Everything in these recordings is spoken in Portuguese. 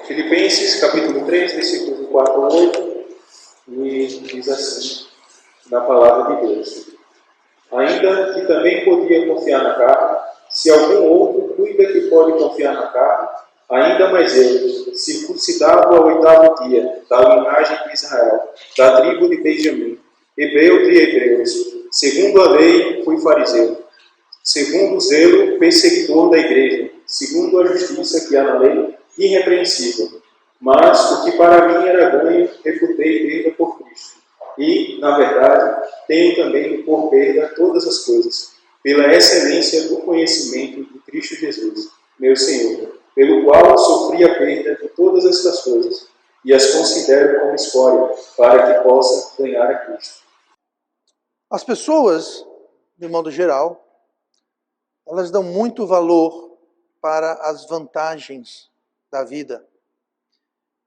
Filipenses, capítulo 3, versículos 4 a 8, e diz assim, na palavra de Deus: ainda que também podia confiar na carne, se algum outro cuida que pode confiar na carne, ainda mais eu, circuncidado ao 8º dia, da linhagem de Israel, da tribo de Benjamim, hebreu de hebreus, segundo a lei fui fariseu, segundo o zelo, perseguidor da igreja, segundo a justiça que há na lei, irrepreensível. Mas o que para mim era ganho, reputei perda por Cristo. E, na verdade, tenho também por perda todas as coisas, pela excelência do conhecimento de Cristo Jesus, meu Senhor, pelo qual sofri a perda de todas estas coisas, e as considero como escória, para que possa ganhar a Cristo. As pessoas, de modo geral, elas dão muito valor para as vantagens da vida.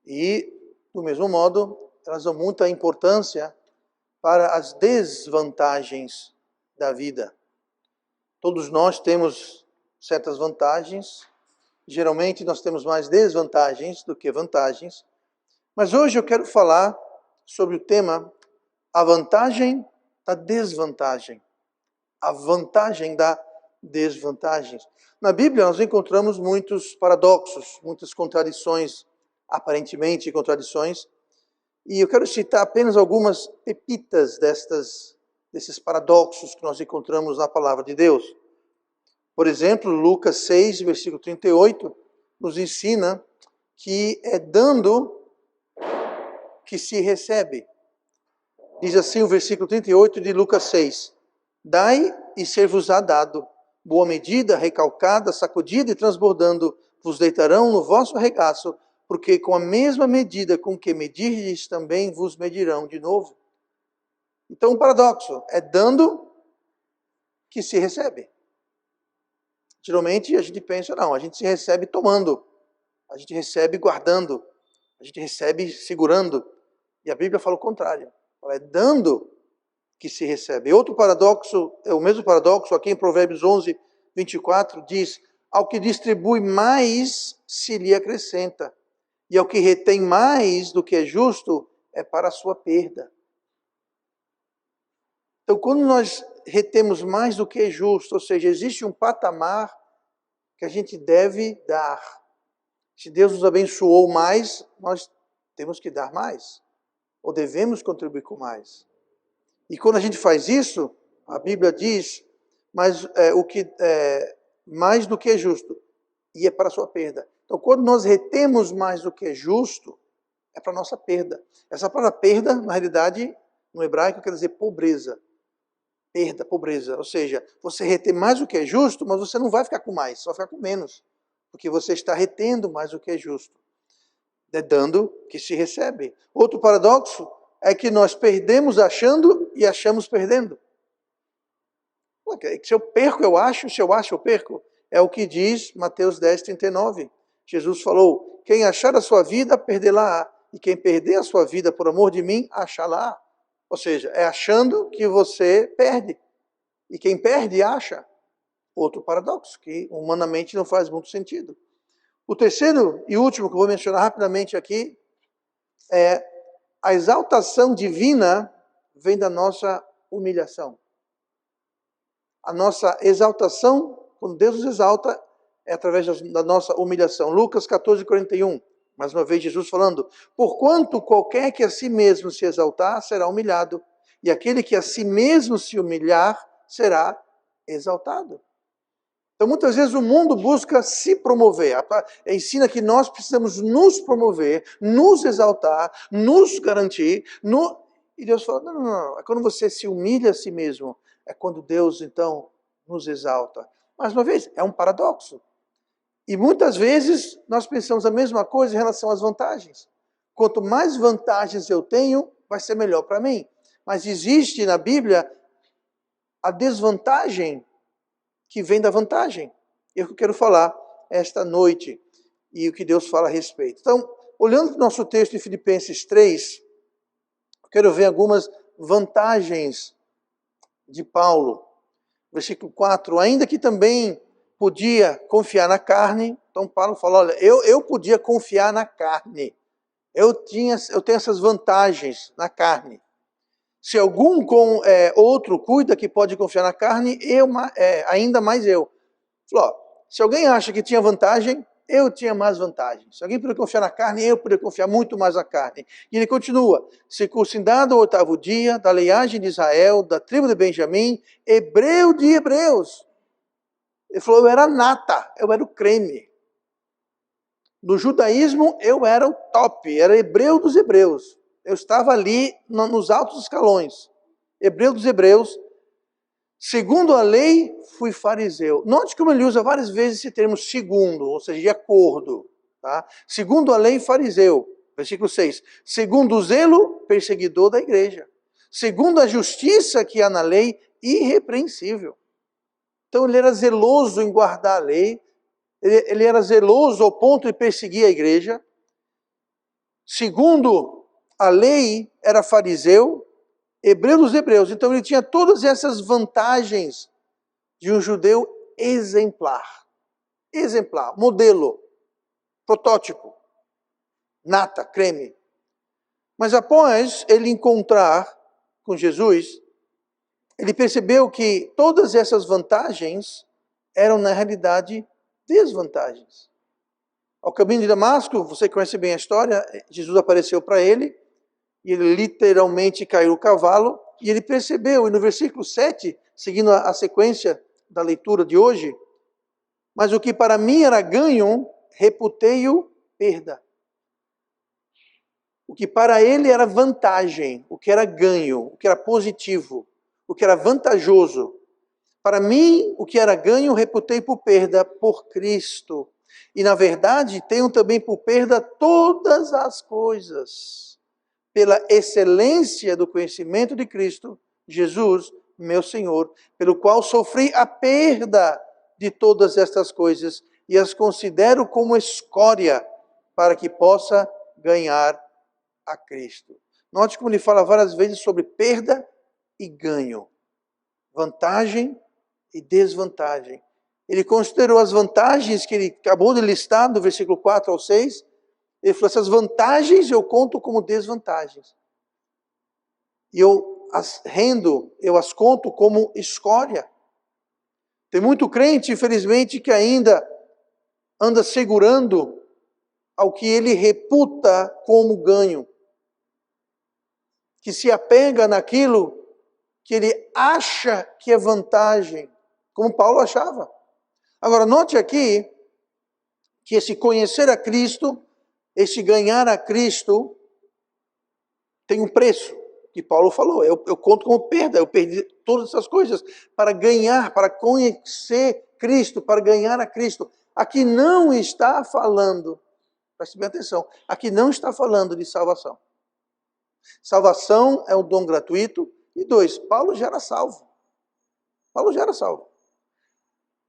E, do mesmo modo, elas dão muita importância para as desvantagens da vida. Todos nós temos certas vantagens. Geralmente nós temos mais desvantagens do que vantagens. Mas hoje eu quero falar sobre o tema a vantagem da desvantagem. A vantagem da desvantagem. Na Bíblia nós encontramos muitos paradoxos, muitas contradições, aparentemente contradições. E eu quero citar apenas algumas pepitas desses paradoxos que nós encontramos na palavra de Deus. Por exemplo, Lucas 6, versículo 38, nos ensina que é dando que se recebe. Diz assim o versículo 38 de Lucas 6. Dai e ser-vos-á dado. Boa medida, recalcada, sacudida e transbordando, vos deitarão no vosso regaço, porque com a mesma medida com que medirdes, também vos medirão de novo. Então, um paradoxo é dando que se recebe. Geralmente a gente pensa, não, a gente se recebe tomando, a gente recebe guardando, a gente recebe segurando. E a Bíblia fala o contrário. Ela é dando que se recebe. Outro paradoxo, é o mesmo paradoxo, aqui em Provérbios 11, 24, diz: ao que distribui mais, se lhe acrescenta. E ao que retém mais do que é justo, é para a sua perda. Então, quando nós retemos mais do que é justo, ou seja, existe um patamar que a gente deve dar. Se Deus nos abençoou mais, nós temos que dar mais. Ou devemos contribuir com mais. E quando a gente faz isso, a Bíblia diz, mas mais do que é justo, e é para a sua perda. Então, quando nós retemos mais do que é justo, é para a nossa perda. Essa palavra perda, na realidade, no hebraico, quer dizer pobreza. Perda, pobreza. Ou seja, você reter mais do que é justo, mas você não vai ficar com mais, só vai ficar com menos. Porque você está retendo mais do que é justo. É dando que se recebe. Outro paradoxo é que nós perdemos achando e achamos perdendo. Se eu perco, eu acho, se eu acho, eu perco. É o que diz Mateus 10, 39. Jesus falou, quem achar a sua vida, perdê-la-á. E quem perder a sua vida por amor de mim, achá-la-á. Ou seja, é achando que você perde. E quem perde, acha. Outro paradoxo, que humanamente não faz muito sentido. O terceiro e último que eu vou mencionar rapidamente aqui é a exaltação divina vem da nossa humilhação. A nossa exaltação, quando Deus nos exalta, é através da nossa humilhação. Lucas 14, 41. Mais uma vez Jesus falando, porquanto qualquer que a si mesmo se exaltar, será humilhado. E aquele que a si mesmo se humilhar, será exaltado. Então muitas vezes o mundo busca se promover. Ensina que nós precisamos nos promover, nos exaltar, nos garantir. E Deus fala, não. É quando você se humilha a si mesmo. É quando Deus, então, nos exalta. Mais uma vez, é um paradoxo. E muitas vezes nós pensamos a mesma coisa em relação às vantagens. Quanto mais vantagens eu tenho, vai ser melhor para mim. Mas existe na Bíblia a desvantagem que vem da vantagem. É o que eu quero falar esta noite e o que Deus fala a respeito. Então, olhando para o nosso texto em Filipenses 3, eu quero ver algumas vantagens de Paulo. Versículo 4, ainda que também podia confiar na carne. Então Paulo falou, olha, eu podia confiar na carne. Eu tenho essas vantagens na carne. Se algum outro cuida que pode confiar na carne, ainda mais eu. Falou, ó, se alguém acha que tinha vantagem, eu tinha mais vantagem. Se alguém podia confiar na carne, eu podia confiar muito mais na carne. E ele continua, circuncidado ao 8º dia, da linhagem de Israel, da tribo de Benjamim, hebreu de hebreus. Ele falou, eu era nata, eu era o creme. No judaísmo, eu era o top, era hebreu dos hebreus. Eu estava ali nos altos escalões. Hebreu dos hebreus. Segundo a lei, fui fariseu. Note como ele usa várias vezes esse termo segundo, ou seja, de acordo. Tá? Segundo a lei, fariseu. Versículo 6. Segundo o zelo, perseguidor da igreja. Segundo a justiça que há na lei, irrepreensível. Então ele era zeloso em guardar a lei. Ele era zeloso ao ponto de perseguir a igreja. Segundo a lei, era fariseu, hebreu dos hebreus. Então ele tinha todas essas vantagens de um judeu exemplar. Exemplar, modelo, protótipo, nata, creme. Mas após ele encontrar com Jesus, ele percebeu que todas essas vantagens eram na realidade desvantagens. Ao caminho de Damasco, você conhece bem a história, Jesus apareceu para ele, e ele literalmente caiu do cavalo, e ele percebeu, e no versículo 7, seguindo a sequência da leitura de hoje, mas o que para mim era ganho, reputei-o perda. O que para ele era vantagem, o que era ganho, o que era positivo, o que era vantajoso, para mim, o que era ganho, reputei por perda por Cristo. E, na verdade, tenho também por perda todas as coisas, pela excelência do conhecimento de Cristo, Jesus, meu Senhor, pelo qual sofri a perda de todas estas coisas e as considero como escória, para que possa ganhar a Cristo. Note como ele fala várias vezes sobre perda e ganho, vantagem e desvantagem. Ele considerou as vantagens que ele acabou de listar, do versículo 4 ao 6. Ele falou, essas vantagens eu conto como desvantagens. E eu as conto como escória. Tem muito crente, infelizmente, que ainda anda segurando ao que ele reputa como ganho. Que se apega naquilo que ele acha que é vantagem, como Paulo achava. Agora, note aqui que esse conhecer a Cristo, esse ganhar a Cristo, tem um preço, que Paulo falou. Eu conto como perda, eu perdi todas essas coisas para ganhar, para conhecer Cristo, para ganhar a Cristo. Aqui não está falando, preste bem atenção, aqui não está falando de salvação. Salvação é um dom gratuito. E 2, Paulo já era salvo. Paulo já era salvo.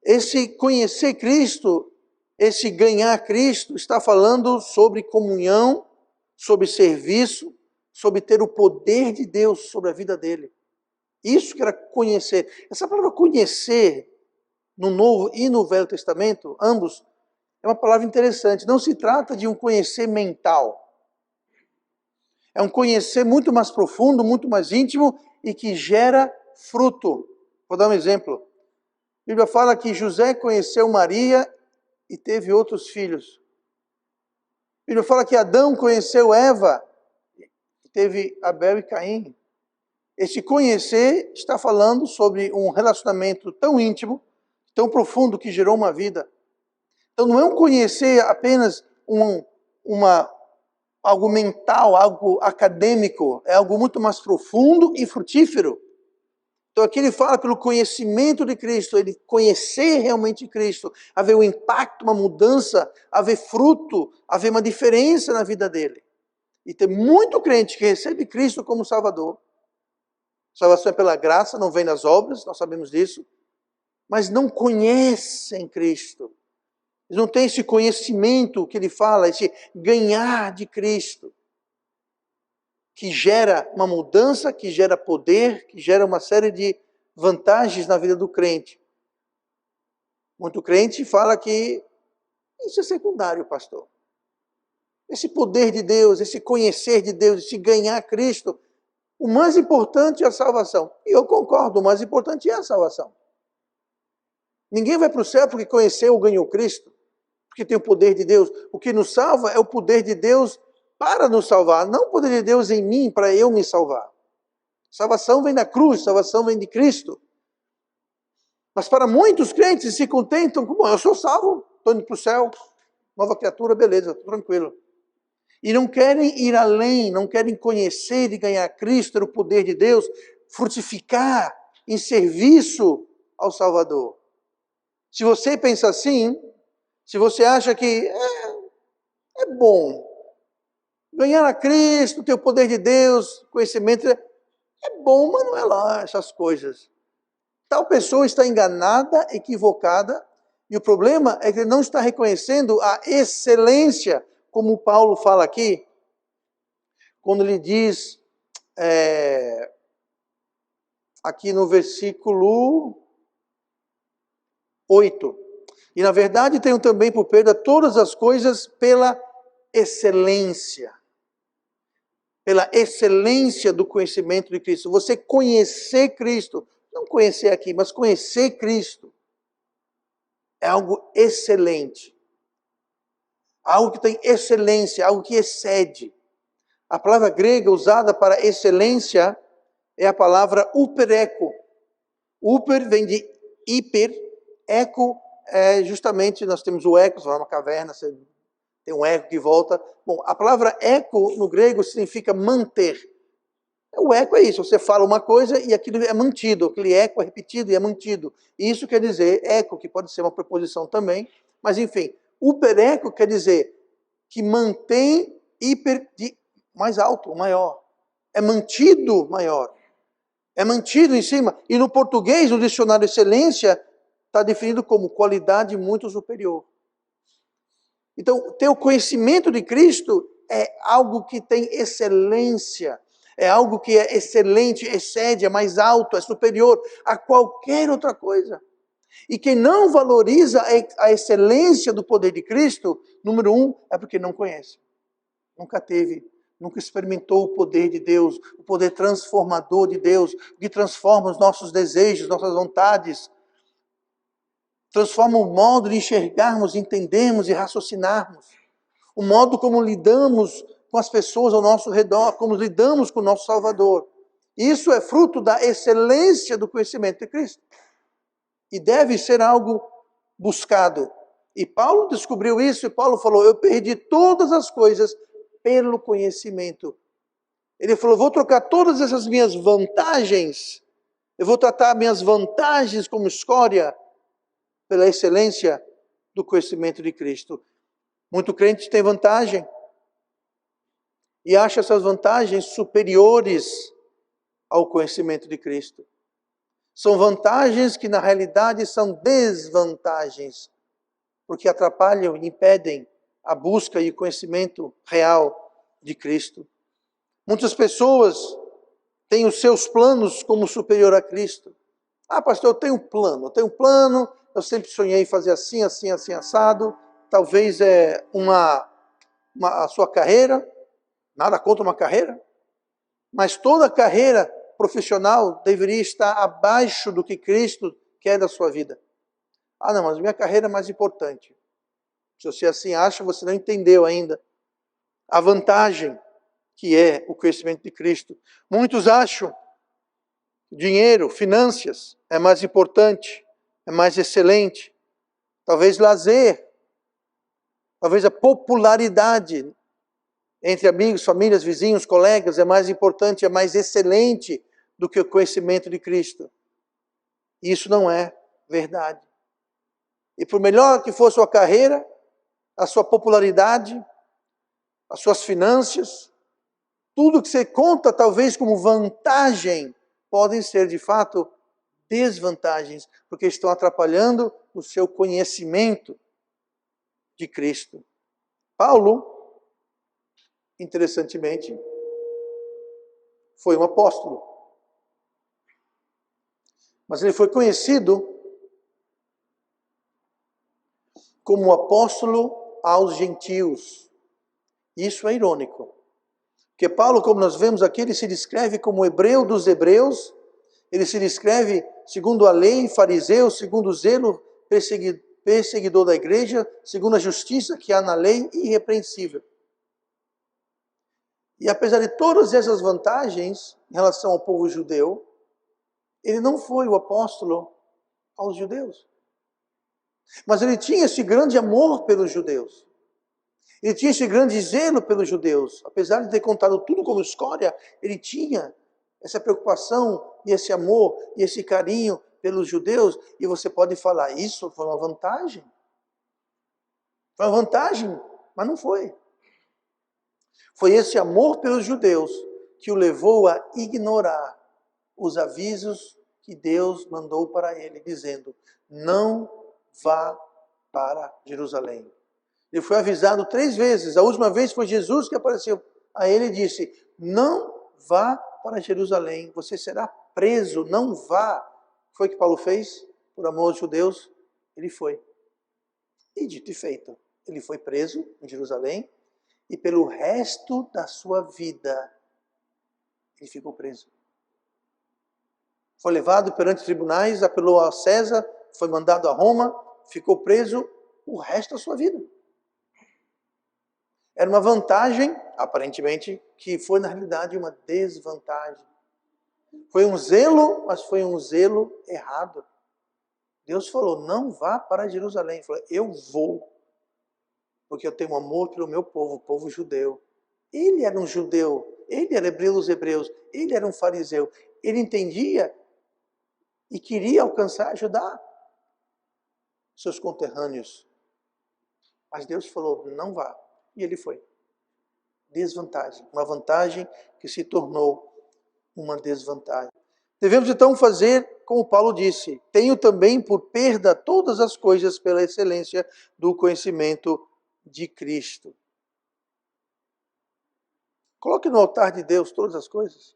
Esse conhecer Cristo, esse ganhar Cristo, está falando sobre comunhão, sobre serviço, sobre ter o poder de Deus sobre a vida dele. Isso que era conhecer. Essa palavra conhecer, no Novo e no Velho Testamento, ambos, é uma palavra interessante. Não se trata de um conhecer mental. É um conhecer muito mais profundo, muito mais íntimo e que gera fruto. Vou dar um exemplo. A Bíblia fala que José conheceu Maria e teve outros filhos. A Bíblia fala que Adão conheceu Eva e teve Abel e Caim. Esse conhecer está falando sobre um relacionamento tão íntimo, tão profundo que gerou uma vida. Então não é um conhecer apenas algo mental, algo acadêmico, é algo muito mais profundo e frutífero. Então aqui ele fala pelo conhecimento de Cristo, ele conhecer realmente Cristo, haver um impacto, uma mudança, haver fruto, haver uma diferença na vida dele. E tem muito crente que recebe Cristo como Salvador. Salvação é pela graça, não vem das obras, nós sabemos disso. Mas não conhecem Cristo. Eles não têm esse conhecimento que ele fala, esse ganhar de Cristo. Que gera uma mudança, que gera poder, que gera uma série de vantagens na vida do crente. Muito crente fala que isso é secundário, pastor. Esse poder de Deus, esse conhecer de Deus, esse ganhar Cristo, o mais importante é a salvação. E eu concordo, o mais importante é a salvação. Ninguém vai para o céu porque conheceu ou ganhou Cristo, porque tem o poder de Deus. O que nos salva é o poder de Deus para nos salvar, não o poder de Deus em mim para eu me salvar. Salvação vem da cruz, salvação vem de Cristo. Mas para muitos crentes se contentam com, bom, eu sou salvo, estou indo para o céu, nova criatura, beleza, estou tranquilo. E não querem ir além, não querem conhecer e ganhar Cristo, o poder de Deus, frutificar em serviço ao Salvador. Se você pensa assim, se você acha que é bom ganhar a Cristo, ter o poder de Deus, conhecimento, é bom, mas não é lá essas coisas. Tal pessoa está enganada, equivocada, e o problema é que ele não está reconhecendo a excelência, como Paulo fala aqui, quando ele diz, aqui no versículo 8, e na verdade tenho também por perda todas as coisas pela excelência do conhecimento de Cristo. Você conhecer Cristo, não conhecer aqui, mas conhecer Cristo, é algo excelente. Algo que tem excelência, algo que excede. A palavra grega usada para excelência é a palavra upereco. Uper vem de hiper, eco é justamente, nós temos o eco, você vai numa caverna, você tem um eco que volta. Bom, a palavra eco no grego significa manter. O eco é isso, você fala uma coisa e aquilo é mantido, aquele eco é repetido e é mantido. Isso quer dizer eco, que pode ser uma preposição também, mas enfim, upereco quer dizer que mantém hiper de mais alto, maior. É mantido maior. É mantido em cima. E no português, no dicionário excelência, está definido como qualidade muito superior. Então, ter o conhecimento de Cristo é algo que tem excelência. É algo que é excelente, excede, é mais alto, é superior a qualquer outra coisa. E quem não valoriza a excelência do poder de Cristo, número 1, é porque não conhece. Nunca teve, nunca experimentou o poder de Deus, o poder transformador de Deus, que transforma os nossos desejos, nossas vontades, transforma o modo de enxergarmos, entendermos e raciocinarmos, o modo como lidamos com as pessoas ao nosso redor, como lidamos com o nosso Salvador. Isso é fruto da excelência do conhecimento de Cristo. E deve ser algo buscado. E Paulo descobriu isso, e Paulo falou, eu perdi todas as coisas pelo conhecimento. Ele falou, vou trocar todas essas minhas vantagens, eu vou tratar minhas vantagens como escória, pela excelência do conhecimento de Cristo. Muito crente tem vantagem e acha essas vantagens superiores ao conhecimento de Cristo. São vantagens que na realidade são desvantagens, porque atrapalham e impedem a busca e o conhecimento real de Cristo. Muitas pessoas têm os seus planos como superior a Cristo. Ah, pastor, eu tenho um plano, eu sempre sonhei em fazer assim, assim, assim, assado. Talvez a sua carreira, nada contra uma carreira, mas toda carreira profissional deveria estar abaixo do que Cristo quer da sua vida. Ah, não, mas minha carreira é mais importante. Se você assim acha, você não entendeu ainda a vantagem que é o conhecimento de Cristo. Muitos acham que dinheiro, finanças, é mais importante, é mais excelente. Talvez lazer, talvez a popularidade entre amigos, famílias, vizinhos, colegas é mais importante, é mais excelente do que o conhecimento de Cristo. E isso não é verdade. E por melhor que for a sua carreira, a sua popularidade, as suas finanças, tudo que você conta talvez como vantagem, podem ser de fato desvantagens, porque estão atrapalhando o seu conhecimento de Cristo. Paulo, interessantemente, foi um apóstolo. Mas ele foi conhecido como apóstolo aos gentios. Isso é irônico. Porque Paulo, como nós vemos aqui, ele se descreve como hebreu dos hebreus, ele se descreve segundo a lei, fariseu, segundo o zelo, perseguidor da igreja, segundo a justiça que há na lei, irrepreensível. E apesar de todas essas vantagens em relação ao povo judeu, ele não foi o apóstolo aos judeus. Mas ele tinha esse grande amor pelos judeus. Ele tinha esse grande zelo pelos judeus. Apesar de ter contado tudo como escória, ele tinha essa preocupação e esse amor e esse carinho pelos judeus. E você pode falar, isso foi uma vantagem? Foi uma vantagem, mas não foi. Foi esse amor pelos judeus que o levou a ignorar os avisos que Deus mandou para ele, dizendo, não vá para Jerusalém. Ele foi avisado 3 vezes. A última vez foi Jesus que apareceu a ele e disse, não vá para Jerusalém, você será preso, não vá. Foi o que Paulo fez por amor aos judeus? Ele foi. E dito e feito, ele foi preso em Jerusalém e pelo resto da sua vida ele ficou preso. Foi levado perante tribunais, apelou a César, foi mandado a Roma, ficou preso o resto da sua vida. Era uma vantagem, aparentemente, que foi na realidade uma desvantagem. Foi um zelo, mas foi um zelo errado. Deus falou, não vá para Jerusalém. Ele falou, eu vou, porque eu tenho amor pelo meu povo, o povo judeu. Ele era um judeu, ele era hebreu dos hebreus, ele era um fariseu. Ele entendia e queria alcançar, ajudar seus conterrâneos. Mas Deus falou, não vá. E ele foi. Desvantagem. Uma vantagem que se tornou uma desvantagem. Devemos então fazer, como Paulo disse, tenho também por perda todas as coisas pela excelência do conhecimento de Cristo. Coloque no altar de Deus todas as coisas.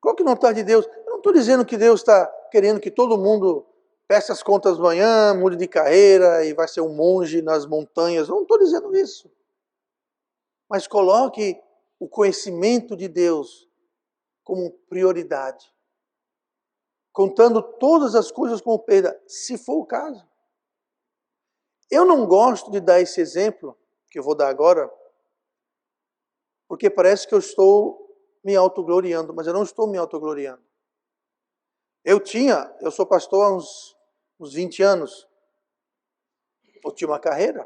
Coloque no altar de Deus. Eu não estou dizendo que Deus está querendo que todo mundo peça as contas amanhã, mude de carreira e vai ser um monge nas montanhas. Eu não estou dizendo isso. Mas coloque o conhecimento de Deus como prioridade. Contando todas as coisas como perda, se for o caso. Eu não gosto de dar esse exemplo, que eu vou dar agora, porque parece que eu estou me autogloriando, mas eu não estou me autogloriando. Eu sou pastor há uns 20 anos. Eu tinha uma carreira.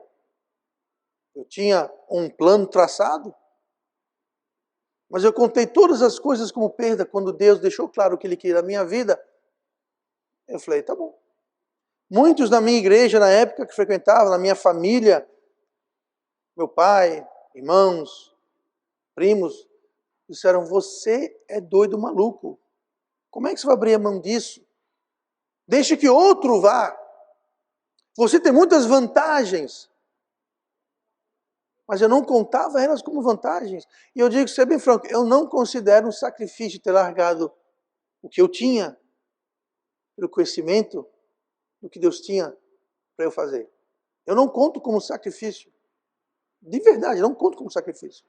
Eu tinha um plano traçado. Mas eu contei todas as coisas como perda quando Deus deixou claro o que Ele queria na minha vida. Eu falei, tá bom. Muitos da minha igreja na época que frequentava, na minha família, meu pai, irmãos, primos, disseram, você é doido maluco. Como é que você vai abrir a mão disso? Deixe que outro vá. Você tem muitas vantagens. Mas eu não contava elas como vantagens. E eu digo, ser bem franco, eu não considero um sacrifício ter largado o que eu tinha, pelo conhecimento do que Deus tinha para eu fazer. Eu não conto como sacrifício. De verdade, eu não conto como sacrifício.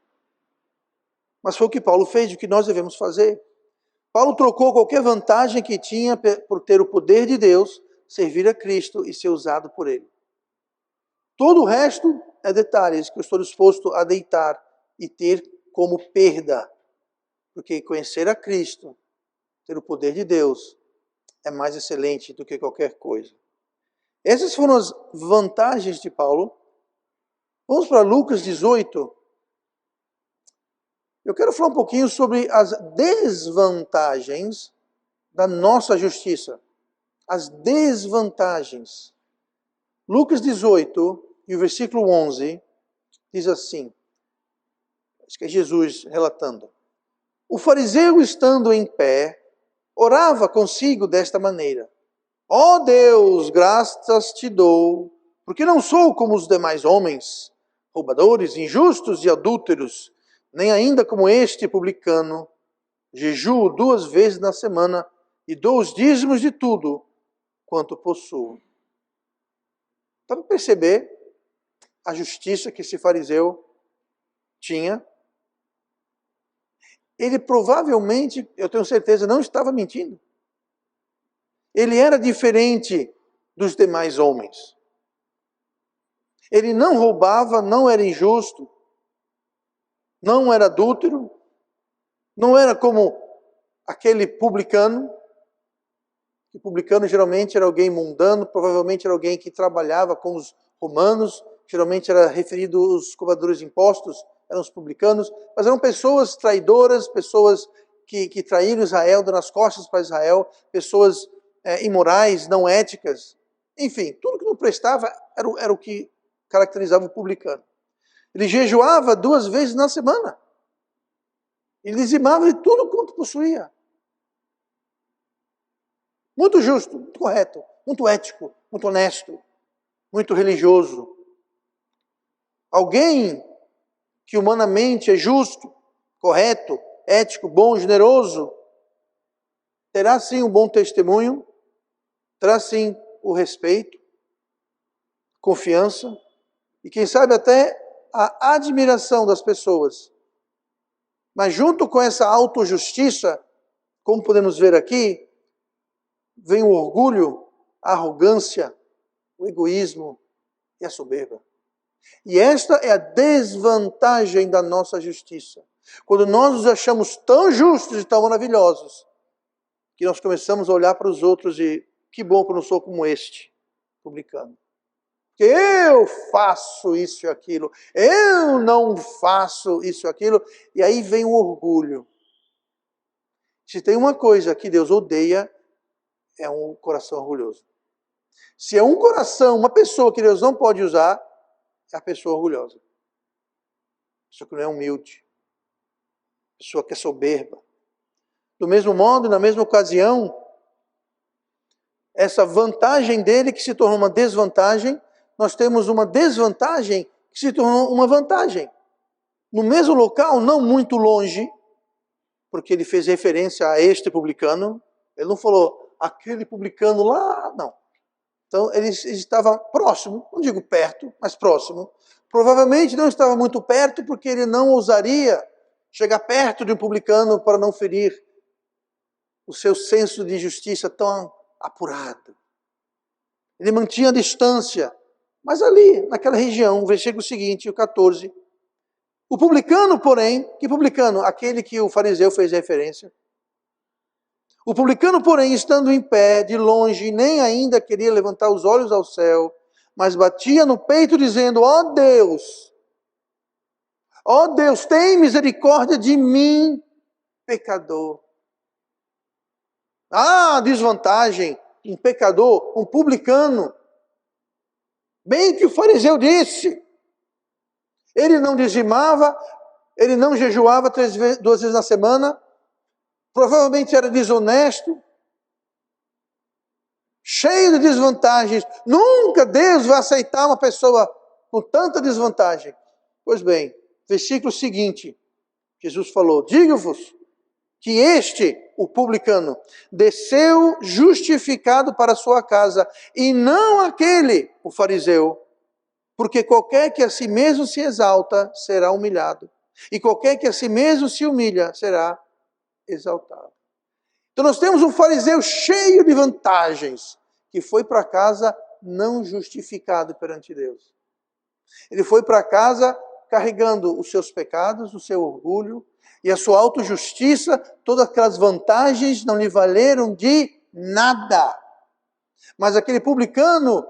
Mas foi o que Paulo fez, o que nós devemos fazer. Paulo trocou qualquer vantagem que tinha por ter o poder de Deus, servir a Cristo e ser usado por Ele. Todo o resto é detalhes que eu estou disposto a deitar e ter como perda. Porque conhecer a Cristo, ter o poder de Deus, é mais excelente do que qualquer coisa. Essas foram as vantagens de Paulo. Vamos para Lucas 18. Eu quero falar um pouquinho sobre as desvantagens da nossa justiça. As desvantagens. Lucas 18, e o versículo 11, diz assim, acho que é Jesus relatando. O fariseu, estando em pé, orava consigo desta maneira. Ó Deus, graças te dou, porque não sou como os demais homens, roubadores, injustos e adúlteros, nem ainda como este publicano. Jejuo 2 vezes na semana e dou os dízimos de tudo quanto possuo. Dá para perceber a justiça que esse fariseu tinha. Ele provavelmente, eu tenho certeza, não estava mentindo. Ele era diferente dos demais homens. Ele não roubava, não era injusto, não era adúltero, não era como aquele publicano. O publicano geralmente era alguém mundano, provavelmente era alguém que trabalhava com os romanos, geralmente era referido aos cobradores de impostos, eram os publicanos, mas eram pessoas traidoras, pessoas que traíram Israel, dando as costas para Israel, pessoas imorais, não éticas. Enfim, tudo que não prestava era o que caracterizava o publicano. Ele jejuava 2 vezes na semana. Ele dizimava de tudo quanto possuía. Muito justo, muito correto, muito ético, muito honesto, muito religioso. Alguém que humanamente é justo, correto, ético, bom, generoso, terá sim um bom testemunho, terá sim o respeito, confiança e quem sabe até a admiração das pessoas. Mas junto com essa autojustiça, como podemos ver aqui, vem o orgulho, a arrogância, o egoísmo e a soberba. E esta é a desvantagem da nossa justiça. Quando nós nos achamos tão justos e tão maravilhosos, que nós começamos a olhar para os outros e que bom que eu não sou como este publicano. Que eu faço isso e aquilo, eu não faço isso e aquilo, e aí vem o orgulho. Se tem uma coisa que Deus odeia, é um coração orgulhoso. Se é um coração, uma pessoa que Deus não pode usar, é a pessoa orgulhosa. A pessoa que não é humilde. A pessoa que é soberba. Do mesmo modo, na mesma ocasião, essa vantagem dele que se tornou uma desvantagem, nós temos uma desvantagem que se tornou uma vantagem. No mesmo local, não muito longe, porque ele fez referência a este publicano, ele não falou aquele publicano lá, não. Então ele estava próximo, não digo perto, mas próximo. Provavelmente não estava muito perto porque ele não ousaria chegar perto de um publicano para não ferir o seu senso de justiça tão apurado. Ele mantinha a distância, mas ali, naquela região, o versículo seguinte, o 14, o publicano, porém, que publicano? Aquele que o fariseu fez referência. O publicano, porém, estando em pé, de longe, nem ainda queria levantar os olhos ao céu, mas batia no peito, dizendo: ó Deus, tem misericórdia de mim, pecador. Ah, desvantagem, um pecador, um publicano. Bem que o fariseu disse. Ele não dizimava, ele não jejuava 2 vezes na semana, provavelmente era desonesto, cheio de desvantagens. Nunca Deus vai aceitar uma pessoa com tanta desvantagem. Pois bem, versículo seguinte, Jesus falou: digo-vos que este, o publicano, desceu justificado para a sua casa, e não aquele, o fariseu, porque qualquer que a si mesmo se exalta, será humilhado, e qualquer que a si mesmo se humilha, será exaltado. Então nós temos um fariseu cheio de vantagens, que foi para casa não justificado perante Deus. Ele foi para casa carregando os seus pecados, o seu orgulho e a sua autojustiça. Todas aquelas vantagens não lhe valeram de nada. Mas aquele publicano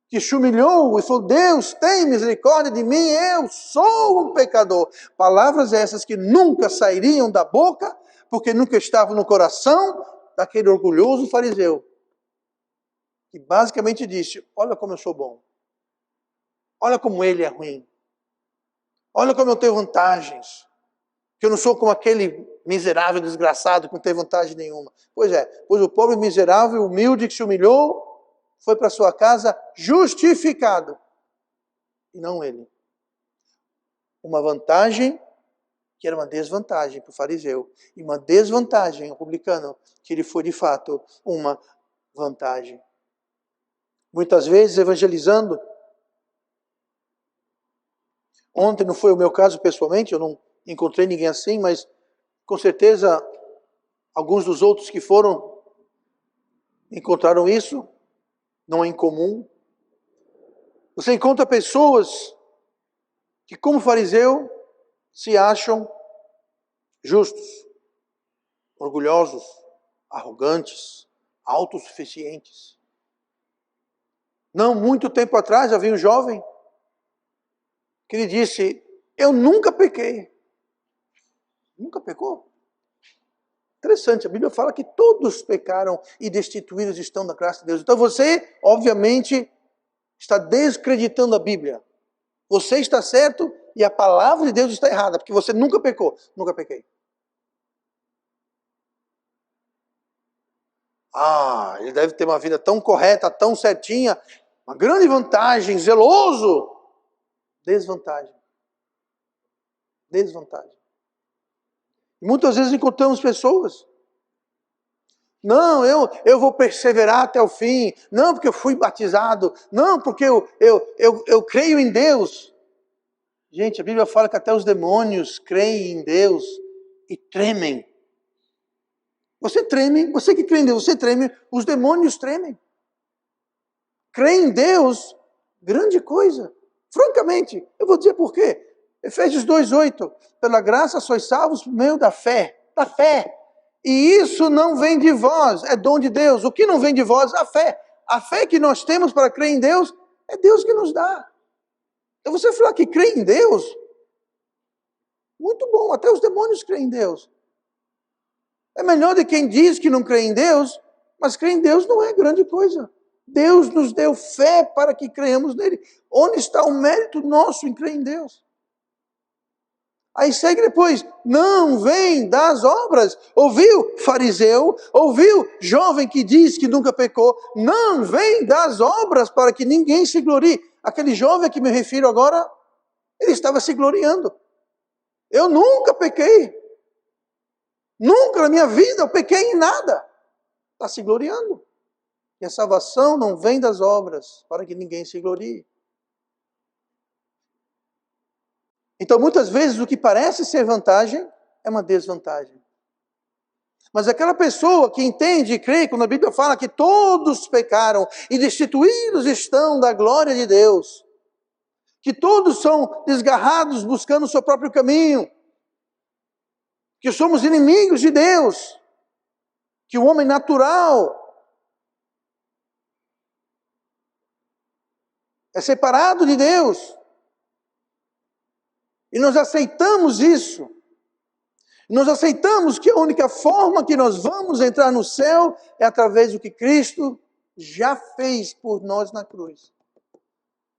que se humilhou e falou: Deus, tem misericórdia de mim, eu sou um pecador. Palavras essas que nunca sairiam da boca, porque nunca estavam no coração daquele orgulhoso fariseu, que basicamente disse: olha como eu sou bom, olha como ele é ruim, olha como eu tenho vantagens, que eu não sou como aquele miserável desgraçado que não tem vantagem nenhuma. Pois é, pois o pobre miserável, humilde que se humilhou, foi para sua casa justificado, e não ele. Uma vantagem que era uma desvantagem para o fariseu, e uma desvantagem ao publicano, que ele foi de fato uma vantagem. muitas vezes evangelizando. Ontem não foi o meu caso pessoalmente, eu não encontrei ninguém assim, mas com certeza alguns dos outros que foram encontraram isso, não é incomum. Você encontra pessoas que, como fariseu, se acham justos, orgulhosos, arrogantes, autossuficientes. Não muito tempo atrás havia um jovem que ele disse: eu nunca pequei. Nunca pecou? Interessante, a Bíblia fala que todos pecaram e destituídos estão da graça de Deus. Então você, obviamente, está descreditando a Bíblia. Você está certo e a palavra de Deus está errada, porque você nunca pecou. Nunca pequei. Ah, ele deve ter uma vida tão correta, tão certinha. Uma grande vantagem, zeloso. Desvantagem. Desvantagem. E muitas vezes encontramos pessoas. Não, eu vou perseverar até o fim. Não, porque eu fui batizado. Não, porque eu creio em Deus. Gente, a Bíblia fala que até os demônios creem em Deus e tremem. Você treme, você que crê em Deus, você treme, os demônios tremem. Crer em Deus, grande coisa. Francamente, eu vou dizer por quê. Efésios 2:8, pela graça sois salvos por meio da fé. Da fé. E isso não vem de vós, é dom de Deus. O que não vem de vós? A fé. A fé que nós temos para crer em Deus, é Deus que nos dá. Então você falar que crê em Deus, muito bom, até os demônios creem em Deus. É melhor de quem diz que não crê em Deus, mas crer em Deus não é grande coisa. Deus nos deu fé para que creiamos nele. Onde está o mérito nosso em crer em Deus? Aí segue depois, não vem das obras. Ouviu, fariseu? Ouviu, jovem que diz que nunca pecou? Não vem das obras para que ninguém se glorie. Aquele jovem a que me refiro agora, ele estava se gloriando. Eu nunca pequei. Nunca na minha vida eu pequei em nada. Está se gloriando. E a salvação não vem das obras para que ninguém se glorie. Então, muitas vezes, o que parece ser vantagem é uma desvantagem. Mas aquela pessoa que entende e crê, quando a Bíblia fala que todos pecaram e destituídos estão da glória de Deus, que todos são desgarrados buscando o seu próprio caminho, que somos inimigos de Deus, que o homem natural é separado de Deus, e nós aceitamos isso. Nós aceitamos que a única forma que nós vamos entrar no céu é através do que Cristo já fez por nós na cruz.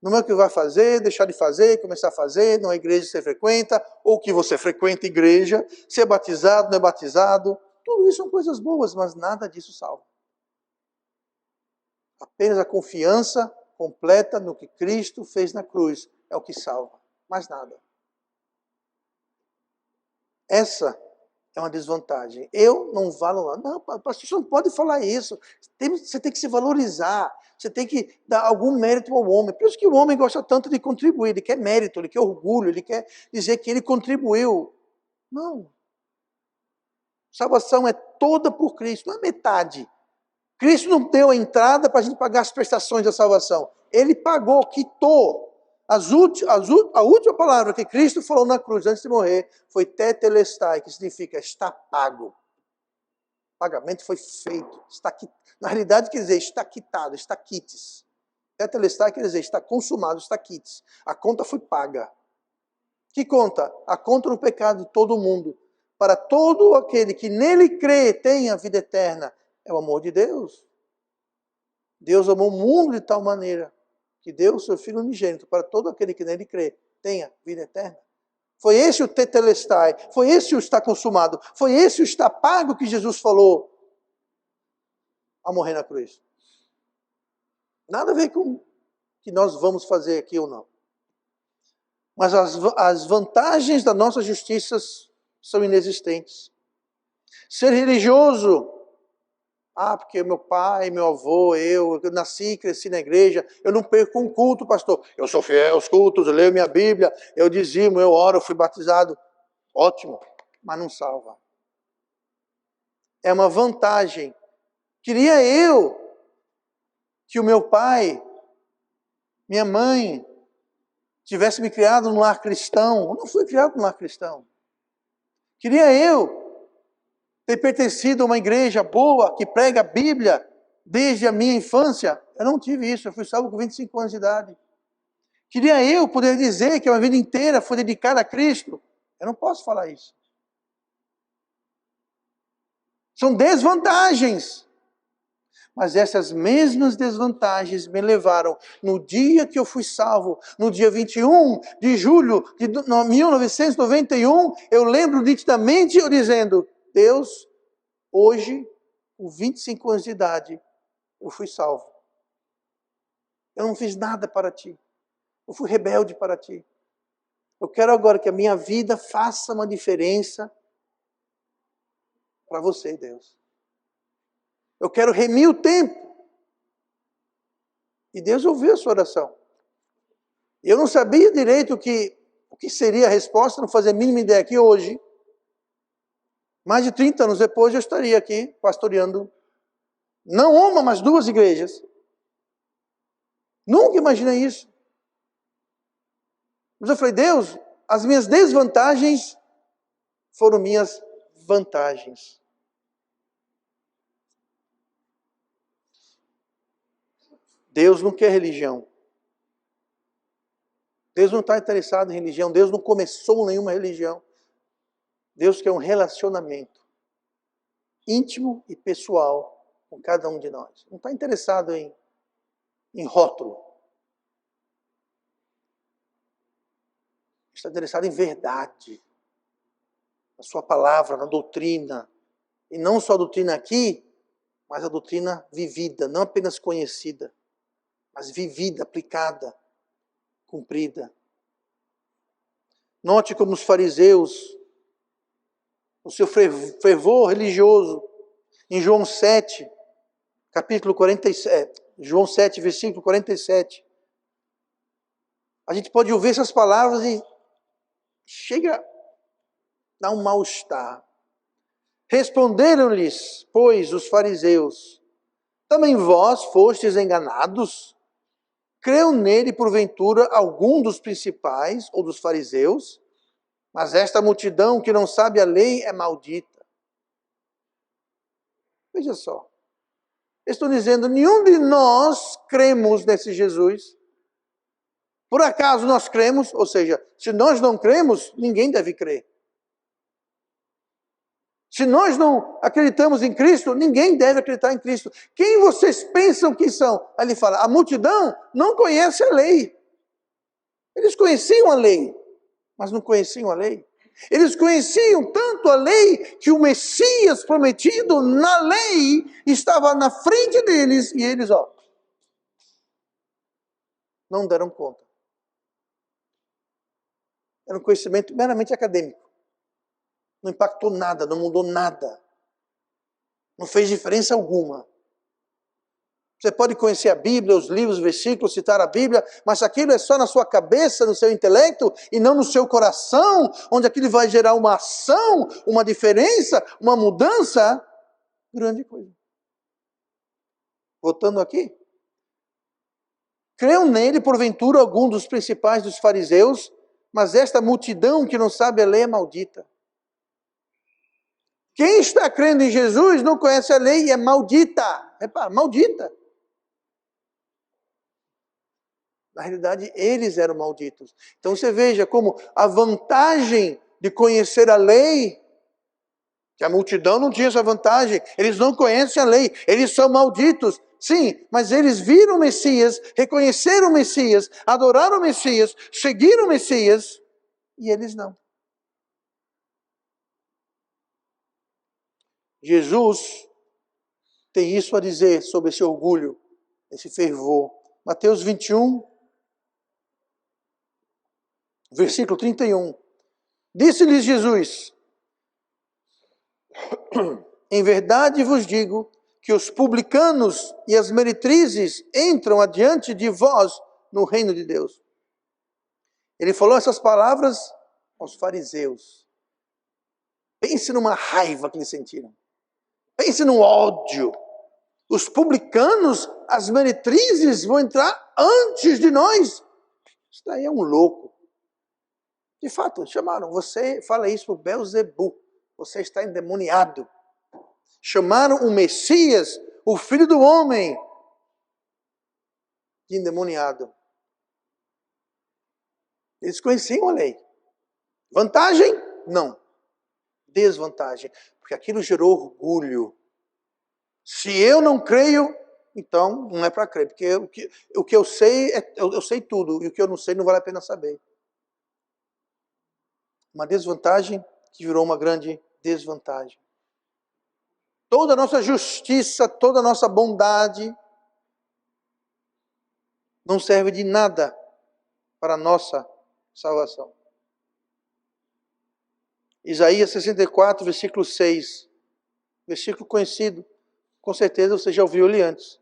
Não é o que vai fazer, deixar de fazer, começar a fazer, não é a igreja que você frequenta, ou que você frequenta a igreja, ser batizado, não é batizado. Tudo isso são coisas boas, mas nada disso salva. Apenas a confiança completa no que Cristo fez na cruz é o que salva, mais nada. Essa é uma desvantagem. Eu não valo nada. Não, pastor, você não pode falar isso. Você tem que se valorizar. Você tem que dar algum mérito ao homem. Por isso que o homem gosta tanto de contribuir. Ele quer mérito, ele quer orgulho, ele quer dizer que ele contribuiu. Não. Salvação é toda por Cristo, não é metade. Cristo não deu a entrada para a gente pagar as prestações da salvação. Ele pagou, quitou. A última palavra que Cristo falou na cruz antes de morrer foi tetelestai, que significa está pago. O pagamento foi feito. Na realidade quer dizer está quitado, está quites. Tetelestai quer dizer está consumado, está quites. A conta foi paga. Que conta? A conta do pecado de todo mundo. Para todo aquele que nele crê tem a vida eterna. É o amor de Deus. Deus amou o mundo de tal maneira que deu o seu Filho unigênito para todo aquele que nele crê, tenha vida eterna. Foi esse o tetelestai, foi esse o está consumado, foi esse o está pago que Jesus falou ao morrer na cruz. Nada a ver com o que nós vamos fazer aqui ou não. Mas as vantagens da nossa justiça são inexistentes. Ser religioso, Porque meu pai, meu avô, eu nasci e cresci na igreja, eu não perco um culto, pastor. Eu sou fiel aos cultos, eu leio minha Bíblia, eu dizimo, eu oro, eu fui batizado. Ótimo, mas não salva. É uma vantagem. Queria eu que o meu pai, minha mãe, tivesse me criado num lar cristão. Eu não fui criado num lar cristão. Queria eu ter pertencido a uma igreja boa, que prega a Bíblia desde a minha infância. Eu não tive isso, eu fui salvo com 25 anos de idade. Queria eu poder dizer que a minha vida inteira foi dedicada a Cristo. Eu não posso falar isso. São desvantagens. Mas essas mesmas desvantagens me levaram, no dia que eu fui salvo, no dia 21 de julho de 1991, eu lembro nitidamente eu dizendo, Deus, hoje, com 25 anos de idade, eu fui salvo. Eu não fiz nada para ti. Eu fui rebelde para ti. Eu quero agora que a minha vida faça uma diferença para você, Deus. Eu quero remir o tempo. E Deus ouviu a sua oração. Eu não sabia direito o que seria a resposta, não fazia a mínima ideia que hoje, mais de 30 anos depois, eu estaria aqui pastoreando, não uma, mas 2 igrejas. Nunca imaginei isso. Mas eu falei, Deus, as minhas desvantagens foram minhas vantagens. Deus não quer religião. Deus não está interessado em religião. Deus não começou nenhuma religião. Deus quer um relacionamento íntimo e pessoal com cada um de nós. Não está interessado em rótulo. Está interessado em verdade. Na sua palavra, na doutrina. E não só a doutrina aqui, mas a doutrina vivida, não apenas conhecida, mas vivida, aplicada, cumprida. Note como os fariseus, o seu fervor religioso, em João 7, capítulo 47, João 7, versículo 47. A gente pode ouvir essas palavras e chega a dar um mal-estar. Responderam-lhes, pois, os fariseus, também vós fostes enganados? Creu nele, porventura, algum dos principais ou dos fariseus? Mas esta multidão que não sabe a lei é maldita. Veja só. Estou dizendo, nenhum de nós cremos nesse Jesus. Por acaso nós cremos? Ou seja, se nós não cremos, ninguém deve crer. Se nós não acreditamos em Cristo, ninguém deve acreditar em Cristo. Quem vocês pensam que são? Aí ele fala, a multidão não conhece a lei. Eles conheciam a lei, mas não conheciam a lei. Eles conheciam tanto a lei que o Messias prometido na lei estava na frente deles e eles, não deram conta. Era um conhecimento meramente acadêmico. Não impactou nada, não mudou nada. Não fez diferença alguma. Você pode conhecer a Bíblia, os livros, os versículos, citar a Bíblia, mas aquilo é só na sua cabeça, no seu intelecto, e não no seu coração, onde aquilo vai gerar uma ação, uma diferença, uma mudança, grande coisa. Voltando aqui. Creu nele, porventura, algum dos principais dos fariseus, mas esta multidão que não sabe a lei é maldita. Quem está crendo em Jesus não conhece a lei e é maldita. Repara, maldita. Na realidade, eles eram malditos. Então você veja como a vantagem de conhecer a lei, que a multidão não tinha essa vantagem, eles não conhecem a lei, eles são malditos. Sim, mas eles viram o Messias, reconheceram o Messias, adoraram o Messias, seguiram o Messias, e eles não. Jesus tem isso a dizer sobre esse orgulho, esse fervor. Mateus 21, versículo 31. Disse-lhes Jesus, em verdade vos digo que os publicanos e as meretrizes entram adiante de vós no reino de Deus. Ele falou essas palavras aos fariseus. Pense numa raiva que eles sentiram. Pense no ódio. Os publicanos, as meretrizes vão entrar antes de nós. Isso daí é um louco. De fato, chamaram. Você fala isso para o Belzebu. Você está endemoniado. Chamaram o Messias, o Filho do Homem, de endemoniado. Eles conheciam a lei. Vantagem? Não. Desvantagem. Porque aquilo gerou orgulho. Se eu não creio, então não é para crer. Porque o que eu sei, eu sei tudo. E o que eu não sei não vale a pena saber. Uma desvantagem que virou uma grande desvantagem. Toda a nossa justiça, toda a nossa bondade não serve de nada para a nossa salvação. Isaías 64, versículo 6. Versículo conhecido. Com certeza você já ouviu ele antes.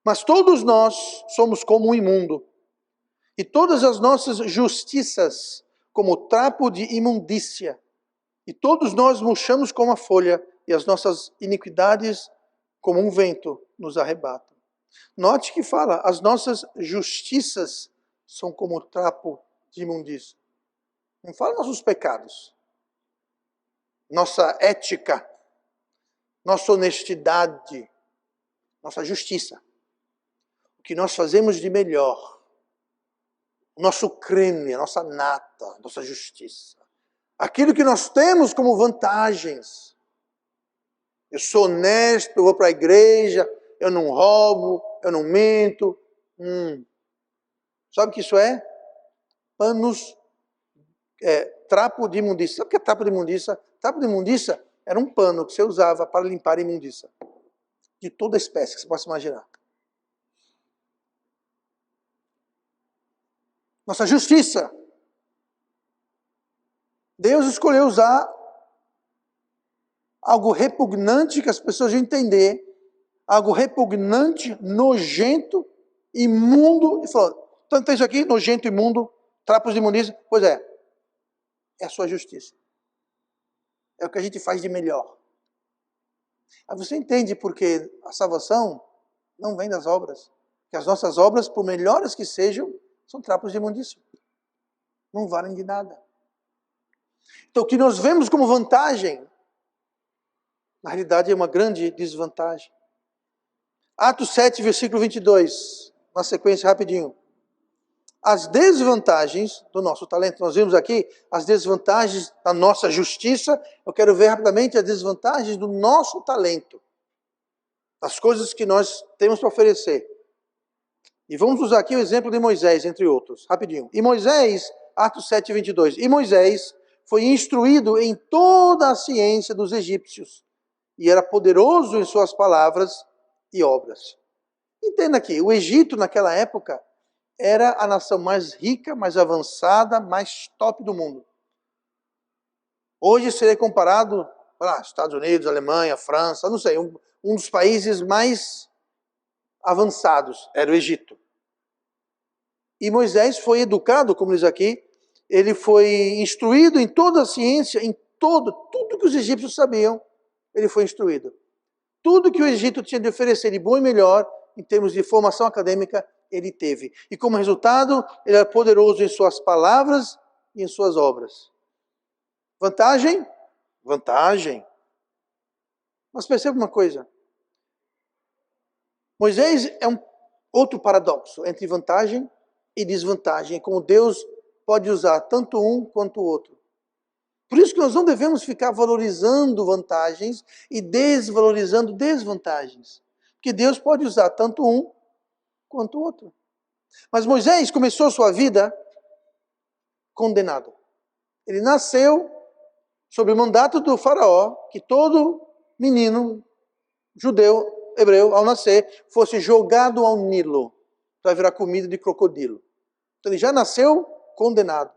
Mas todos nós somos como um imundo, e todas as nossas justiças como trapo de imundícia. E todos nós murchamos como a folha, e as nossas iniquidades como um vento nos arrebatam. Note que fala, as nossas justiças são como trapo de imundícia. Não fala nossos pecados. Nossa ética, nossa honestidade, nossa justiça. O que nós fazemos de melhor. O nosso creme, a nossa nata, a nossa justiça. Aquilo que nós temos como vantagens. Eu sou honesto, eu vou para a igreja, eu não roubo, eu não minto. Sabe o que isso é? Panos, trapo de imundícia. Sabe o que é trapo de imundícia? Trapo de imundícia era um pano que você usava para limpar a imundícia. De toda espécie que você possa imaginar. Nossa justiça. Deus escolheu usar algo repugnante que as pessoas iam entender, algo repugnante, nojento, imundo, e falou, tanto tem isso aqui, nojento, imundo, trapos de imundícia, pois é a sua justiça. É o que a gente faz de melhor. Aí você entende porque a salvação não vem das obras, que as nossas obras, por melhores que sejam, são trapos de imundícia. Não valem de nada. Então o que nós vemos como vantagem, na realidade é uma grande desvantagem. Atos 7, versículo 22. Na sequência, rapidinho. As desvantagens do nosso talento. Nós vimos aqui as desvantagens da nossa justiça. Eu quero ver rapidamente as desvantagens do nosso talento. Das coisas que nós temos para oferecer. E vamos usar aqui o exemplo de Moisés, entre outros. Rapidinho. E Moisés, Atos 7, 22. E Moisés foi instruído em toda a ciência dos egípcios. E era poderoso em suas palavras e obras. Entenda aqui, o Egito naquela época era a nação mais rica, mais avançada, mais top do mundo. Hoje seria comparado, Estados Unidos, Alemanha, França, não sei, um dos países mais avançados era o Egito. E Moisés foi educado, como diz aqui, ele foi instruído em toda a ciência, em tudo que os egípcios sabiam, ele foi instruído. Tudo que o Egito tinha de oferecer de bom e melhor, em termos de formação acadêmica, ele teve. E como resultado, ele era poderoso em suas palavras e em suas obras. Vantagem? Vantagem. Mas perceba uma coisa. Moisés é um outro paradoxo entre vantagem e desvantagem. Como Deus pode usar tanto um quanto o outro. Por isso que nós não devemos ficar valorizando vantagens e desvalorizando desvantagens. Porque Deus pode usar tanto um quanto o outro. Mas Moisés começou sua vida condenado. Ele nasceu sob o mandato do faraó, que todo menino judeu, hebreu, ao nascer, fosse jogado ao Nilo para virar comida de crocodilo. Então ele já nasceu condenado.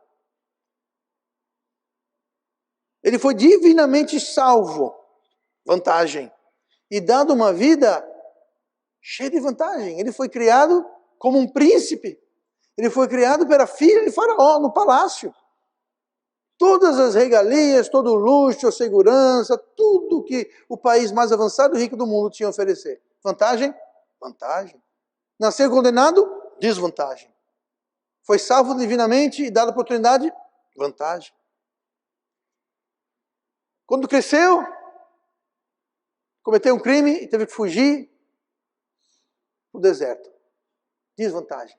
Ele foi divinamente salvo. Vantagem. e dado uma vida cheia de vantagem. Ele foi criado como um príncipe. Ele foi criado pela filha de Faraó, no palácio. Todas as regalias, todo o luxo, a segurança, tudo que o país mais avançado e rico do mundo tinha a oferecer. Vantagem? Vantagem. Nasceu condenado? Desvantagem. Foi salvo divinamente e dado oportunidade? Vantagem. Quando cresceu, cometeu um crime e teve que fugir no deserto. Desvantagem.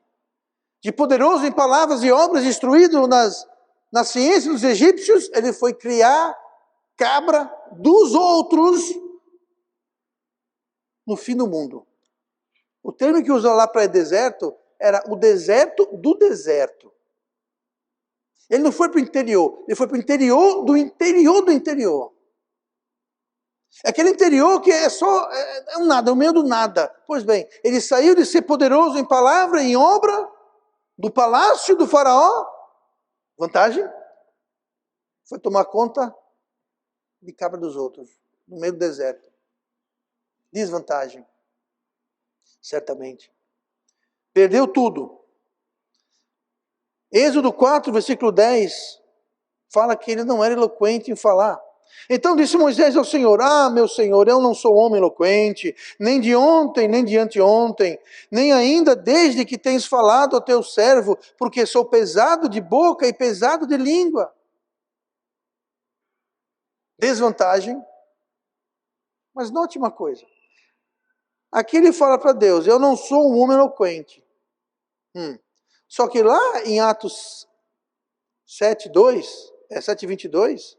De poderoso em palavras e obras, instruído na ciência dos egípcios, ele foi criar cabra dos outros no fim do mundo. O termo que usou lá para deserto era o deserto do deserto. Ele não foi para o interior, ele foi para o interior do interior do interior. Aquele interior que é só um nada, é o meio do nada. Pois bem, ele saiu de ser poderoso em palavra, em obra, do palácio do faraó. Vantagem? Foi tomar conta de cabra dos outros, no meio do deserto. Desvantagem. Certamente. Perdeu tudo. Êxodo 4, versículo 10, fala que ele não era eloquente em falar. Então disse Moisés ao Senhor: Ah, meu Senhor, eu não sou homem eloquente, nem de ontem, nem de anteontem, nem ainda desde que tens falado ao teu servo, porque sou pesado de boca e pesado de língua. Desvantagem. Mas note uma coisa. Aqui ele fala para Deus: eu não sou um homem eloquente. Só que lá em Atos 7:22,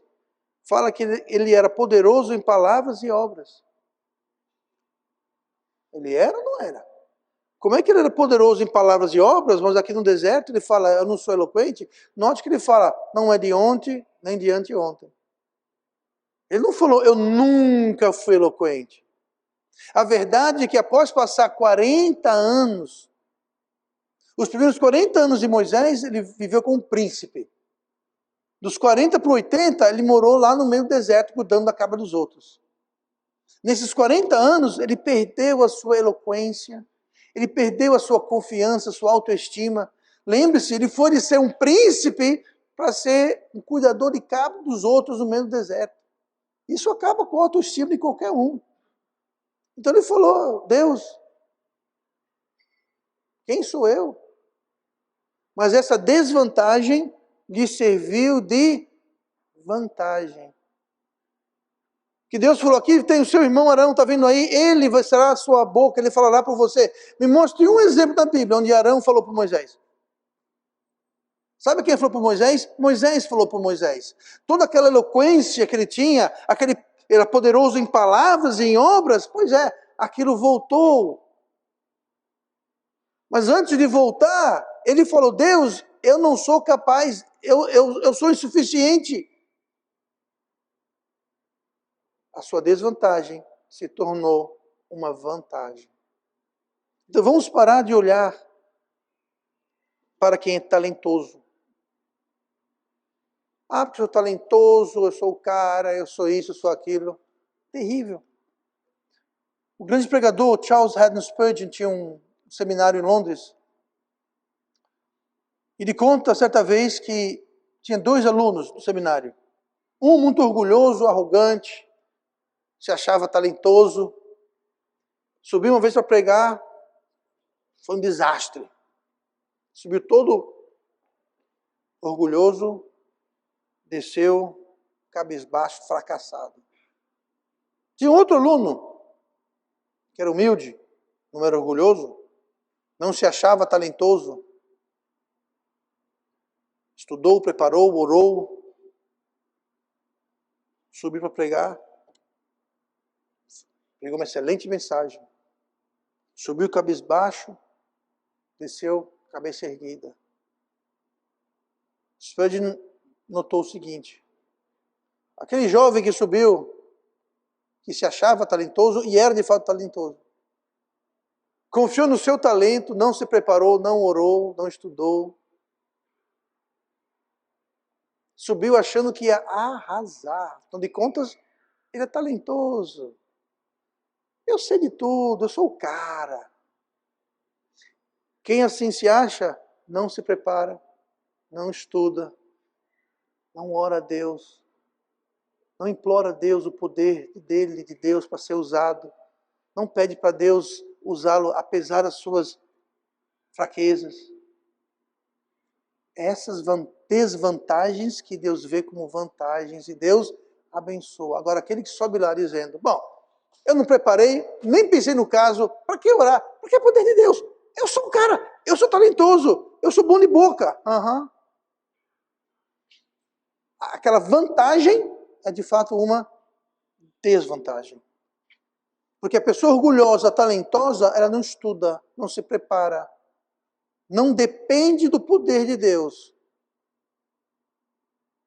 fala que ele era poderoso em palavras e obras. Ele era ou não era? Como é que ele era poderoso em palavras e obras, mas aqui no deserto ele fala, eu não sou eloquente? Note que ele fala, não é de ontem, nem de anteontem. Ele não falou, eu nunca fui eloquente. A verdade é que após passar 40 anos, os primeiros 40 anos de Moisés, ele viveu como um príncipe. Dos 40 para 80, ele morou lá no meio do deserto, cuidando da cabra dos outros. Nesses 40 anos, ele perdeu a sua eloquência, ele perdeu a sua confiança, a sua autoestima. Lembre-se, ele foi de ser um príncipe para ser um cuidador de cabra dos outros no meio do deserto. Isso acaba com a autoestima de qualquer um. Então ele falou, Deus, quem sou eu? Mas essa desvantagem lhe serviu de vantagem. Que Deus falou, aqui tem o seu irmão Arão, está vendo aí? Ele vai ser a sua boca, ele falará por você. Me mostre um exemplo da Bíblia, onde Arão falou para Moisés. Sabe quem falou para Moisés? Moisés falou para Moisés. Toda aquela eloquência que ele tinha, ele era poderoso em palavras e em obras, pois é, aquilo voltou. Mas antes de voltar, ele falou, Deus, eu não sou capaz, eu sou insuficiente. A sua desvantagem se tornou uma vantagem. Então vamos parar de olhar para quem é talentoso. Ah, porque eu sou talentoso, eu sou o cara, eu sou isso, eu sou aquilo. Terrível. O grande pregador Charles Haddon Spurgeon tinha um seminário em Londres. Ele conta certa vez que tinha 2 alunos do seminário. Um muito orgulhoso, arrogante, se achava talentoso. Subiu uma vez para pregar, foi um desastre. Subiu todo orgulhoso, desceu cabisbaixo, fracassado. Tinha outro aluno, que era humilde, não era orgulhoso, não se achava talentoso. Estudou, preparou, orou, subiu para pregar, pregou uma excelente mensagem. Subiu cabisbaixo, desceu cabeça erguida. Spurgeon notou o seguinte, aquele jovem que subiu, que se achava talentoso e era de fato talentoso, confiou no seu talento, não se preparou, não orou, não estudou, subiu achando que ia arrasar. Afinal de contas, ele é talentoso. Eu sei de tudo, eu sou o cara. Quem assim se acha, não se prepara, não estuda, não ora a Deus, não implora a Deus o poder dele, de Deus, para ser usado. Não pede para Deus usá-lo apesar das suas fraquezas. Essas desvantagens que Deus vê como vantagens e Deus abençoa. Agora, aquele que sobe lá dizendo, bom, eu não preparei, nem pensei no caso, para que orar? Porque é poder de Deus. Eu sou um cara, eu sou talentoso, eu sou bom de boca. Uhum. Aquela vantagem é de fato uma desvantagem. Porque a pessoa orgulhosa, talentosa, ela não estuda, não se prepara, não depende do poder de Deus.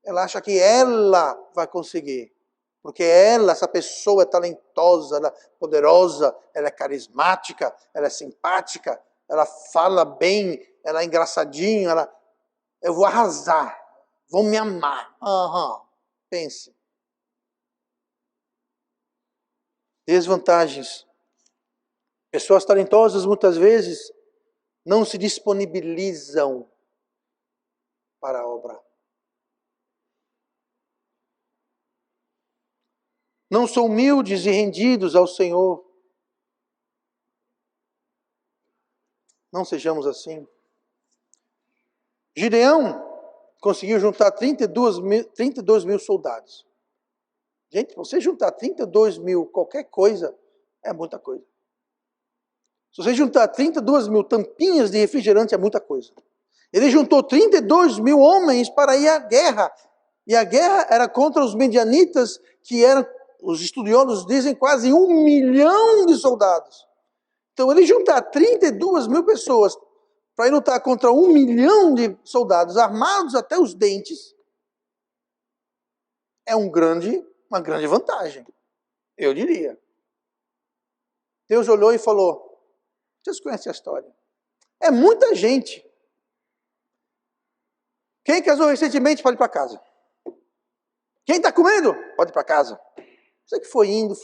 Ela acha que ela vai conseguir. Porque ela, essa pessoa é talentosa, ela é poderosa, ela é carismática, ela é simpática, ela fala bem, ela é engraçadinha, eu vou arrasar, vão me amar. Uhum. Pense. Desvantagens. Pessoas talentosas muitas vezes não se disponibilizam para a obra. Não são humildes e rendidos ao Senhor. Não sejamos assim. Gideão conseguiu juntar 32 mil soldados. Gente, você juntar 32 mil qualquer coisa, é muita coisa. Se você juntar 32 mil tampinhas de refrigerante, é muita coisa. Ele juntou 32 mil homens para ir à guerra. E a guerra era contra os medianitas, que eram, os estudiosos dizem, quase 1 milhão de soldados. Então ele juntar 32 mil pessoas para ir lutar contra 1 milhão de soldados armados até os dentes, é uma grande vantagem, eu diria. Deus olhou e falou, vocês conhecem a história, é muita gente. Quem casou recentemente pode ir para casa. Quem está comendo pode ir para casa. Você que foi indo,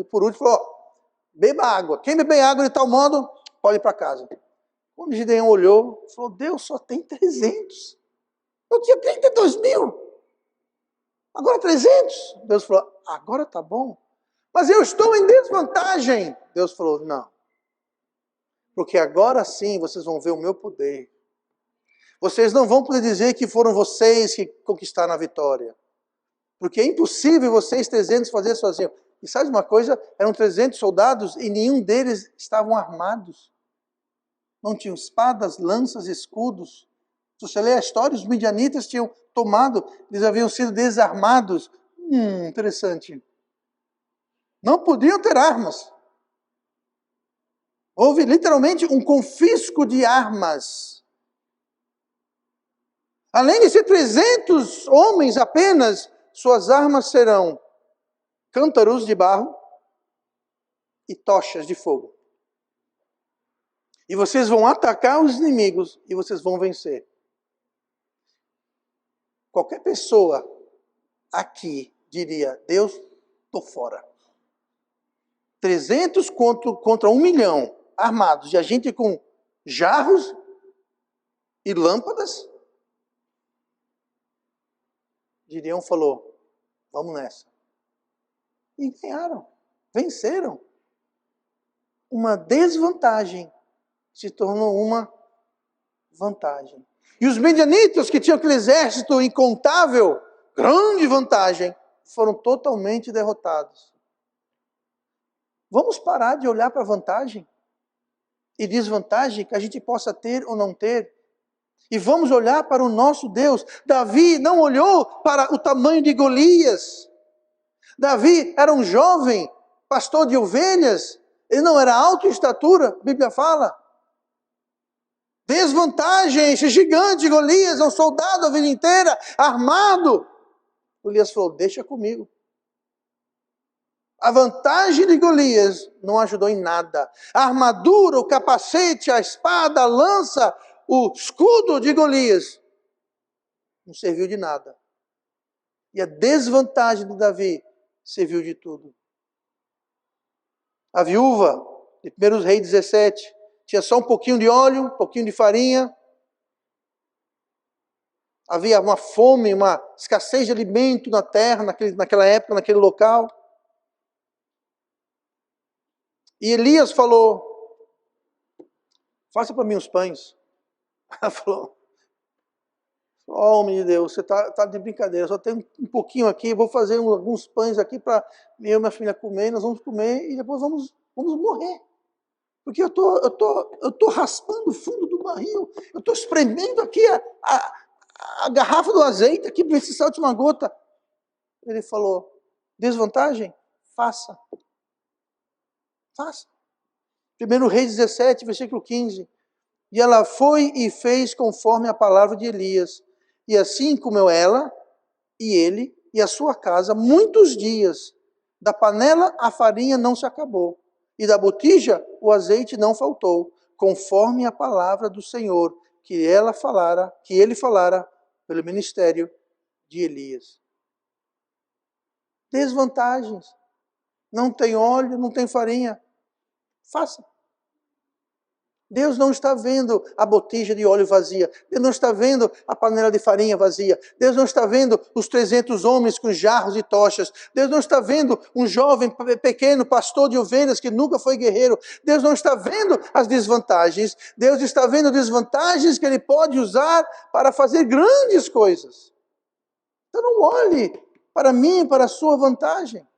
por último falou, beba água. Quem beber água de tal modo, pode ir para casa. Quando Gideão olhou, falou, Deus só tem 300. Eu tinha 32 mil. Agora 300. Deus falou, agora tá bom. Mas eu estou em desvantagem. Deus falou, não. Porque agora sim vocês vão ver o meu poder. Vocês não vão poder dizer que foram vocês que conquistaram a vitória. Porque é impossível vocês 300 fazer sozinhos. E sabe uma coisa? Eram 300 soldados e nenhum deles estavam armados. Não tinham espadas, lanças, escudos. Se você ler a história, os midianitas tinham tomado, eles haviam sido desarmados. Interessante. Não podiam ter armas. Houve literalmente um confisco de armas. Além de ser 300 homens apenas, suas armas serão cântaros de barro e tochas de fogo. E vocês vão atacar os inimigos e vocês vão vencer. Qualquer pessoa aqui diria, Deus, estou fora. 300 contra 1 milhão armados, e a gente com jarros e lâmpadas. Gideão falou, vamos nessa. E ganharam, venceram. Uma desvantagem se tornou uma vantagem. E os medianitas, que tinham aquele exército incontável, grande vantagem, foram totalmente derrotados. Vamos parar de olhar para a vantagem e desvantagem que a gente possa ter ou não ter. E vamos olhar para o nosso Deus. Davi não olhou para o tamanho de Golias. Davi era um jovem pastor de ovelhas. Ele não era alto em estatura, a Bíblia fala. Desvantagem, esse gigante Golias é um soldado a vida inteira, armado. Golias falou, deixa comigo. A vantagem de Golias não ajudou em nada. A armadura, o capacete, a espada, a lança, o escudo de Golias não serviu de nada. E a desvantagem de Davi serviu de tudo. A viúva, de 1 Reis 17, tinha só um pouquinho de óleo, um pouquinho de farinha. Havia uma fome, uma escassez de alimento na terra, naquela época, naquele local. E Elias falou, faça para mim os pães. Ela falou, homem de Deus, você está de brincadeira, só tem um pouquinho aqui, vou fazer alguns pães aqui para eu e minha filha comer, nós vamos comer e depois vamos morrer. Porque eu tô raspando o fundo do barril, eu estou espremendo aqui a garrafa do azeite, aqui para ver se salte uma gota. Ele falou, desvantagem? Faça. Faça. 1 Reis 17, versículo 15. E ela foi e fez conforme a palavra de Elias. E assim comeu ela, e ele, e a sua casa, muitos dias. Da panela a farinha não se acabou, e da botija o azeite não faltou, conforme a palavra do Senhor, que ele falara pelo ministério de Elias. Desvantagens. Não tem óleo, não tem farinha. Faça. Deus não está vendo a botija de óleo vazia. Deus não está vendo a panela de farinha vazia. Deus não está vendo os 300 homens com jarros e tochas. Deus não está vendo um jovem pequeno pastor de ovelhas que nunca foi guerreiro. Deus não está vendo as desvantagens. Deus está vendo desvantagens que Ele pode usar para fazer grandes coisas. Então não olhe para mim, para a sua vantagem.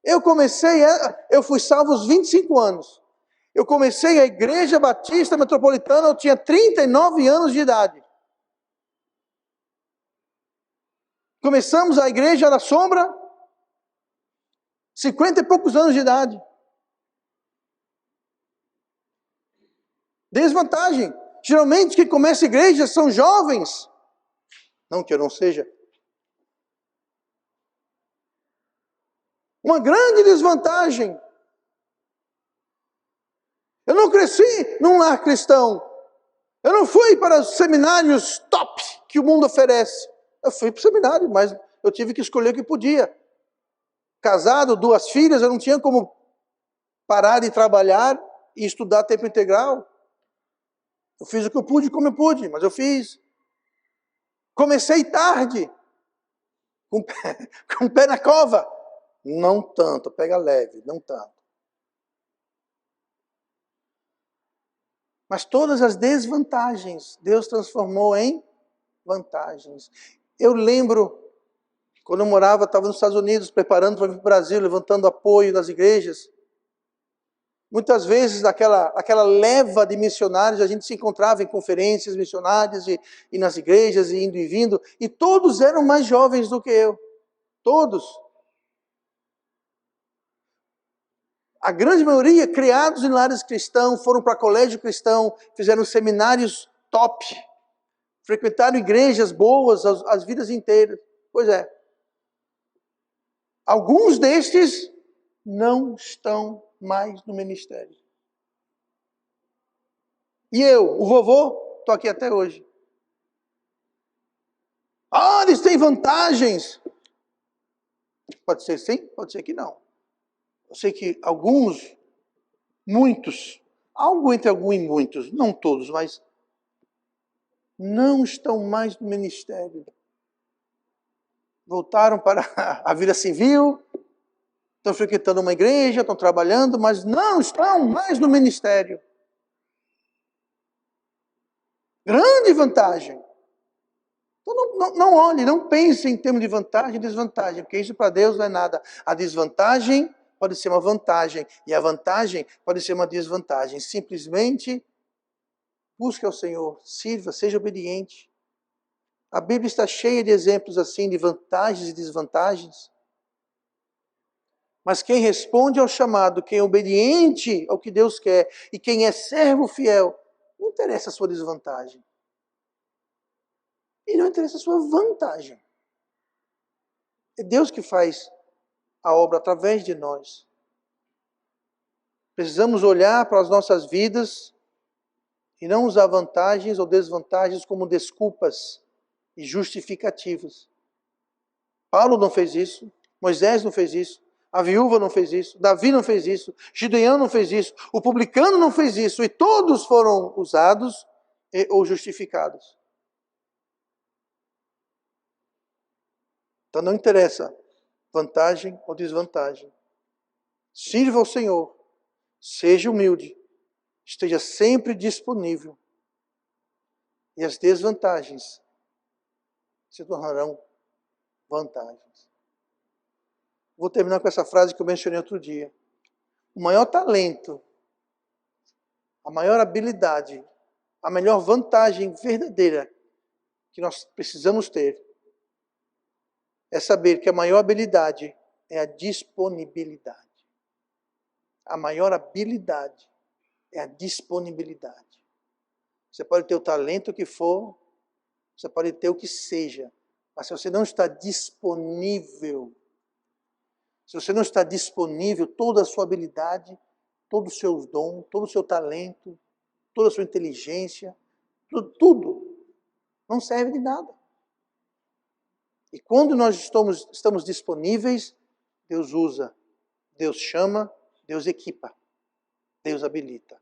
Eu fui salvo aos 25 anos. Eu comecei a Igreja Batista Metropolitana, eu tinha 39 anos de idade. Começamos a Igreja da Sombra, 50 e poucos anos de idade. Desvantagem. Geralmente quem começa a igreja são jovens. Não que eu não seja. Uma grande desvantagem. Eu não cresci num lar cristão. Eu não fui para os seminários top que o mundo oferece. Eu fui para o seminário, mas eu tive que escolher o que podia. Casado, 2 filhas, eu não tinha como parar de trabalhar e estudar a tempo integral. Eu fiz o que eu pude, como eu pude, mas eu fiz. Comecei tarde, com o pé na cova. Não tanto, pega leve, não tanto. Mas todas as desvantagens, Deus transformou em vantagens. Eu lembro, quando eu estava nos Estados Unidos, preparando para vir para o Brasil, levantando apoio das igrejas. Muitas vezes, aquela leva de missionários, a gente se encontrava em conferências missionárias e nas igrejas, e indo e vindo, e todos eram mais jovens do que eu. Todos. A grande maioria, criados em lares cristãos, foram para colégio cristão, fizeram seminários top, frequentaram igrejas boas as vidas inteiras. Pois é. Alguns destes não estão mais no ministério. E eu, o vovô, estou aqui até hoje. Ah, eles têm vantagens. Pode ser sim, pode ser que não. Eu sei que alguns, muitos, algo entre alguns e muitos, não todos, mas não estão mais no ministério. Voltaram para a vida civil, estão frequentando uma igreja, estão trabalhando, mas não estão mais no ministério. Grande vantagem. Então não olhe, não pense em termos de vantagem e desvantagem, porque isso para Deus não é nada. A desvantagem pode ser uma vantagem, e a vantagem pode ser uma desvantagem. Simplesmente busque ao Senhor, sirva, seja obediente. A Bíblia está cheia de exemplos assim, de vantagens e desvantagens. Mas quem responde ao chamado, quem é obediente ao que Deus quer, e quem é servo fiel, não interessa a sua desvantagem. E não interessa a sua vantagem. É Deus que faz a obra através de nós. Precisamos olhar para as nossas vidas e não usar vantagens ou desvantagens como desculpas e justificativas. Paulo não fez isso, Moisés não fez isso, A viúva não fez isso, Davi não fez isso, Gideão não fez isso, o publicano não fez isso, e todos foram usados ou justificados. Então não interessa vantagem ou desvantagem. Sirva ao Senhor, seja humilde, esteja sempre disponível. E as desvantagens se tornarão vantagens. Vou terminar com essa frase que eu mencionei outro dia. O maior talento, a maior habilidade, a melhor vantagem verdadeira que nós precisamos ter é saber que a maior habilidade é a disponibilidade. A maior habilidade é a disponibilidade. Você pode ter o talento que for, você pode ter o que seja, mas se você não está disponível, toda a sua habilidade, todos os seus dons, todo o seu talento, toda a sua inteligência, tudo não serve de nada. E quando nós estamos disponíveis, Deus usa, Deus chama, Deus equipa, Deus habilita.